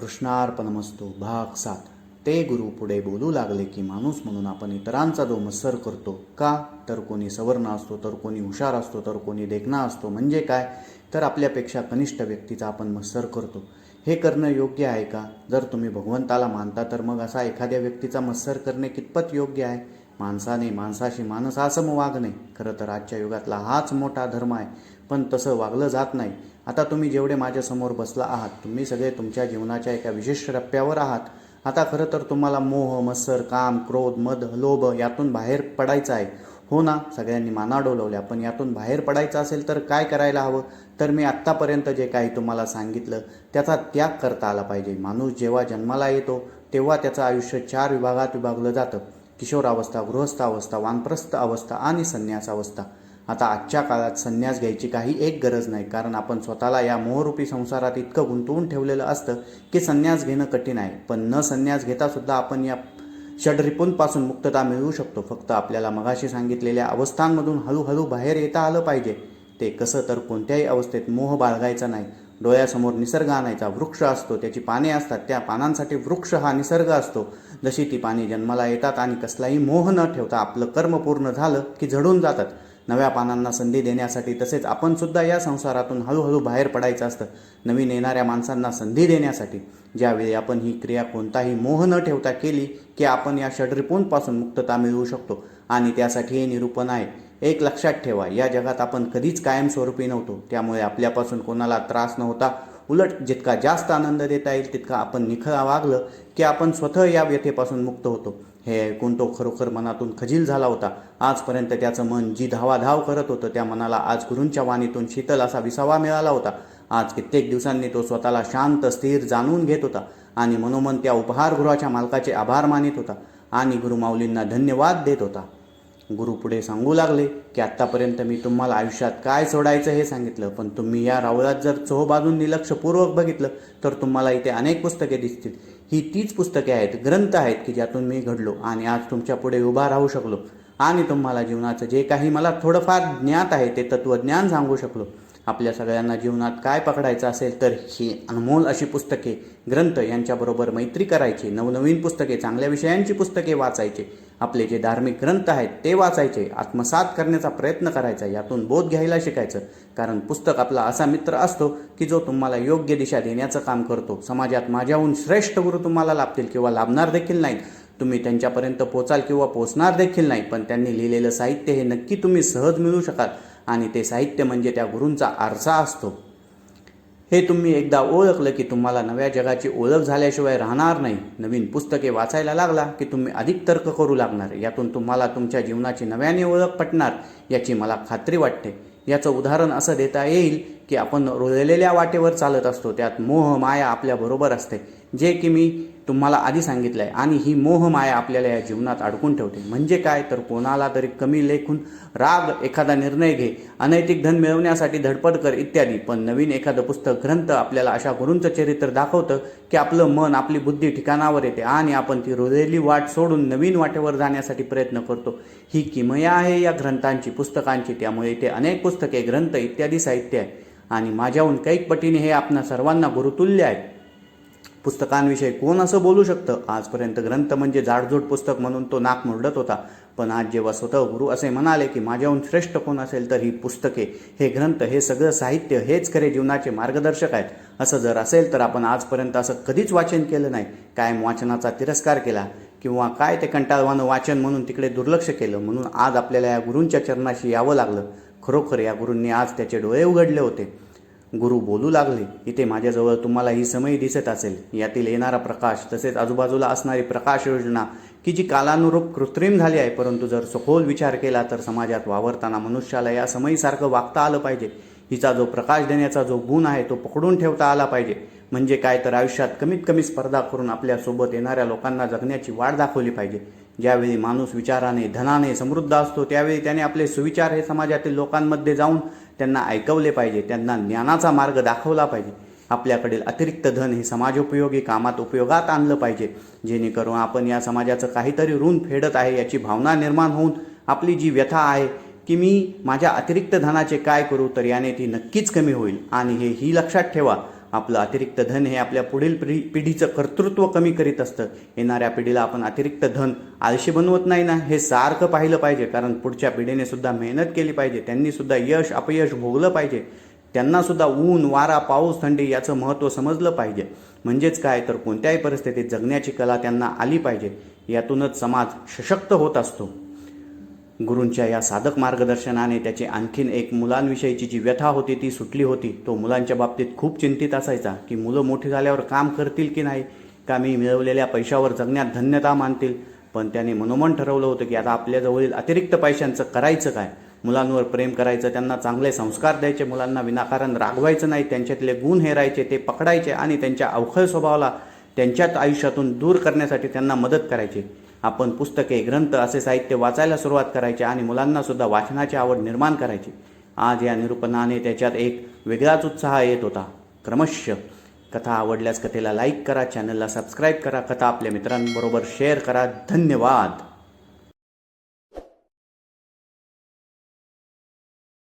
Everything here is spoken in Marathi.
कृष्णार्पणमस्तु भाग 7. ते गुरु पुढे बोलू लागले की माणूस म्हणून आपण इतरांचा जो मत्सर करतो का, तर कोणी सवर्ण असतो, तर कोणी हुशार असतो, तर कोणी देखणा असतो. म्हणजे काय, तर आपल्यापेक्षा कनिष्ठ व्यक्तीचा आपण मत्सर करतो. हे करणं योग्य आहे का? जर तुम्ही भगवंताला मानता तर मग असा एखाद्या व्यक्तीचा मत्सर करणे कितपत योग्य आहे? माणसाने माणसाशी माणसासम वागणे खरं तर आजच्या युगातला हाच मोठा धर्म आहे, पण तसं वागलं जात नाही. आता तुम्ही जेवढे माझ्यासमोर बसला आहात, तुम्ही सगळे तुमच्या जीवनाच्या एका विशिष्ट टप्प्यावर आहात. आता खरं तर तुम्हाला मोह, मत्सर, काम, क्रोध, मद, लोभ यातून बाहेर पडायचं आहे. हो ना, सगळ्यांनी माना डोलवल्या. पण यातून बाहेर पडायचं असेल तर काय करायला हवं? तर मी आत्तापर्यंत जे काही तुम्हाला सांगितलं त्याचा त्याग करता आला पाहिजे. माणूस जेव्हा जन्माला येतो तेव्हा त्याचं आयुष्य 4 विभागात विभागलं जातं: किशोरावस्था, गृहस्थावस्था, वानप्रस्थ अवस्था आणि संन्यास अवस्था. आता आजच्या काळात संन्यास घ्यायची काही एक गरज नाही, कारण आपण स्वतःला या मोहरूपी संसारात इतकं गुंतवून ठेवलेलं असतं की संन्यास घेणं कठीण आहे. पण न संन्यास घेतासुद्धा आपण या षड्रिपूंपासून मुक्तता मिळवू शकतो. फक्त आपल्याला मगाशी सांगितलेल्या अवस्थांमधून हळूहळू बाहेर येता आलं पाहिजे. ते कसं, तर कोणत्याही अवस्थेत मोह बाळगायचा नाही. डोळ्यासमोर निसर्ग आणायचा. वृक्ष असतो, त्याची पाने असतात, त्या पानांसाठी वृक्ष हा निसर्ग असतो. जशी ती पाने जन्माला येतात आणि कसलाही मोह न ठेवता आपलं कर्म पूर्ण झालं की झडून जातात. नव्या पानांना संधी देण्यासाठी तसेच आपण सुद्धा या संसारातून हळूहळू बाहेर पडायचं असतं, नवीन येणाऱ्या माणसांना संधी देण्यासाठी. ज्यावेळी आपण ही क्रिया कोणताही मोह न ठेवता केली की आपण या षड्रिपूंपासून मुक्तता मिळवू शकतो. आणि त्यासाठी हे निरूपण आहे. एक लक्षात ठेवा, या जगात आपण कधीच कायमस्वरूपी नव्हतो. त्यामुळे आपल्यापासून कोणाला त्रास नव्हता. उलट जितका जास्त आनंद देता येईल तितका आपण निखळा वागलं की आपण स्वतः या व्यथेपासून मुक्त होतो. हे ऐकून तो खरोखर मनातून खजील झाला होता. आजपर्यंत त्याचं मन जी धावाधाव करत होतं त्या मनाला आज गुरूंच्या वाणीतून शीतल असा विसावा मिळाला होता. आज कित्येक दिवसांनी तो स्वतःला शांत, स्थिर जाणून घेत होता आणि मनोमन त्या उपहारगृहाच्या मालकाचे आभार मानित होता आणि गुरुमाऊलींना धन्यवाद देत होता. गुरु पुढे सांगू लागले की आत्तापर्यंत मी तुम्हाला आयुष्यात काय सोडायचं हे सांगितलं, पण तुम्ही या रावळात जर चोहोबाजूंनी लक्षपूर्वक बघितलं तर तुम्हाला इथे अनेक पुस्तके दिसतील. ही तीच पुस्तके आहेत, ग्रंथ आहेत की ज्यातून मी घडलो आणि आज तुमच्या पुढे उभा राहू शकलो आणि तुम्हाला जीवनाचं जे काही मला थोडंफार ज्ञात आहे ते तत्त्वज्ञान सांगू शकलो. आपल्या सगळ्यांना जीवनात काय पकडायचं असेल तर ही अनमोल अशी पुस्तके, ग्रंथ यांच्याबरोबर मैत्री करायची. नवनवीन पुस्तके, चांगल्या विषयांची पुस्तके वाचायचे. आपले जे धार्मिक ग्रंथ आहेत ते वाचायचे, आत्मसात करण्याचा प्रयत्न करायचा, यातून बोध घ्यायला शिकायचं. कारण पुस्तक आपला असा मित्र असतो की जो तुम्हाला योग्य दिशा देण्याचं काम करतो. समाजात माझ्याहून श्रेष्ठ गुरु तुम्हाला लाभतील किंवा लाभणार देखील नाहीत. तुम्ही त्यांच्यापर्यंत पोचाल किंवा पोचणार देखील नाही, पण त्यांनी लिहिलेलं साहित्य हे नक्की तुम्ही सहज मिळवू शकाल. आणि ते साहित्य म्हणजे त्या गुरूंचा आरसा असतो. हे तुम्ही एकदा ओळखलं की तुम्हाला नव्या जगाची ओळख झाल्याशिवाय राहणार नाही. नवीन पुस्तके वाचायला लागला की तुम्ही अधिक तर्क करू लागणार. यातून तुम्हाला तुमच्या जीवनाची नव्याने ओळख पटणार याची मला खात्री वाटते. याचं उदाहरण असं देता येईल की आपण रुळलेल्या वाटेवर चालत असतो, त्यात मोह माया आपल्याबरोबर असते, जे की मी तुम्हाला आधी सांगितलं आहे. आणि ही मोह माया आपल्याला या जीवनात अडकून ठेवते. म्हणजे काय, तर कोणाला तरी कमी लेखून राग, एखादा निर्णय घे, अनैतिक धन मिळवण्यासाठी धडपड कर इत्यादी. पण नवीन एखादं पुस्तक, ग्रंथ आपल्याला अशा गुरूंचं चरित्र दाखवतं की आपलं मन, आपली बुद्धी ठिकाणावर येते आणि आपण ती रुळलेली वाट सोडून नवीन वाटेवर जाण्यासाठी प्रयत्न करतो. ही किमया आहे या ग्रंथांची, पुस्तकांची. त्यामुळे इथे अनेक पुस्तके, ग्रंथ इत्यादी साहित्य आहे आणि माझ्याहून कैक पटीने हे आपणा सर्वांना गुरुतुल्य आहे. पुस्तकांविषयी कोण असं बोलू शकतं? आजपर्यंत ग्रंथ म्हणजे जाडजूड पुस्तक म्हणून तो नाक मुरडत होता. पण आज जेव्हा स्वतः गुरु असे म्हणाले की माझ्याहून श्रेष्ठ कोण असेल तर ही पुस्तके, हे ग्रंथ, हे सगळं साहित्य हेच खरे जीवनाचे मार्गदर्शक आहेत. असं जर असेल तर आपण आजपर्यंत असं कधीच वाचन केलं नाही, कायम वाचनाचा तिरस्कार केला किंवा काय ते कंटाळवाणं वाचन म्हणून तिकडे दुर्लक्ष केलं. म्हणून आज आपल्याला या गुरूंच्या चरणाशी यावं लागलं. खरोखर या गुरूंनी आज त्याचे डोळे उघडले होते. गुरु बोलू लागले, इथे माझ्याजवळ तुम्हाला ही समयी दिसत असेल. यातील येणारा प्रकाश तसेच आजूबाजूला असणारी प्रकाश योजना की जी कालानुरूप कृत्रिम झाली आहे, परंतु जर सखोल विचार केला तर समाजात वावरताना मनुष्याला या समयीसारखं वागता आलं पाहिजे. हिचा जो प्रकाश देण्याचा जो गुण आहे तो पकडून ठेवता आला पाहिजे. म्हणजे काय, तर आयुष्यात कमीत कमी स्पर्धा करून आपल्यासोबत येणाऱ्या लोकांना जगण्याची वाट दाखवली पाहिजे. ज्यावेळी माणूस विचाराने, धनाने समृद्ध असतो त्यावेळी त्याने आपले सुविचार हे समाजातील लोकांमध्ये जाऊन त्यांना ऐकवले पाहिजे, त्यांना ज्ञानाचा मार्ग दाखवला पाहिजे. आपल्याकडील अतिरिक्त धन हे समाजोपयोगी कामात उपयोगात आणलं पाहिजे, जेणेकरून आपण या समाजाचं काहीतरी ऋण फेडत आहे याची भावना निर्माण होऊन आपली जी व्यथा आहे की मी माझ्या अतिरिक्त धनाचे काय करू, तर याने ती नक्कीच कमी होईल. आणि ही लक्षात ठेवा, आपलं अतिरिक्त धन हे आपल्या पुढील पिढीचं कर्तृत्व कमी करीत असतं. येणाऱ्या पिढीला आपण अतिरिक्त धन आळशी बनवत नाही ना, हे सारखं पाहिलं पाहिजे. कारण पुढच्या पिढीने सुद्धा मेहनत केली पाहिजे, त्यांनी सुद्धा यश अपयश भोगलं पाहिजे, त्यांना सुद्धा ऊन वारा पाऊस थंडी याचं महत्त्व समजलं पाहिजे. म्हणजेच काय तर कोणत्याही परिस्थितीत जगण्याची कला त्यांना आली पाहिजे. यातूनच समाज सशक्त होत असतो. गुरूंच्या या साधक मार्गदर्शनाने त्याची आणखीन एक मुलांविषयीची जी व्यथा होती ती सुटली होती. तो मुलांच्या बाबतीत खूप चिंतित असायचा की मुलं मोठी झाल्यावर काम करतील की नाही, का मी मिळवलेल्या पैशावर जगण्यात धन्यता मानतील. पण त्याने मनोमन ठरवलं होतं की आता आपल्याजवळील अतिरिक्त पैशांचं करायचं काय. मुलांवर प्रेम करायचं, त्यांना चांगले संस्कार द्यायचे, मुलांना विनाकारण रागवायचं नाही, त्यांच्यातले गुण हेरायचे ते पकडायचे आणि त्यांच्या अवखळ स्वभावाला त्यांच्यात आयुष्यातून दूर करण्यासाठी त्यांना मदत करायची. आपण पुस्तके ग्रंथ असे साहित्य वाचायला सुरुवात करायचे आणि मुलांनासुद्धा वाचनाची आवड निर्माण करायची. आज या निरूपणाने त्याच्यात एक वेगळाच उत्साह येत होता. क्रमशः कथा आवडल्यास कथेला लाईक करा, चॅनलला सबस्क्राईब करा, कथा आपल्या मित्रांबरोबर शेअर करा. धन्यवाद.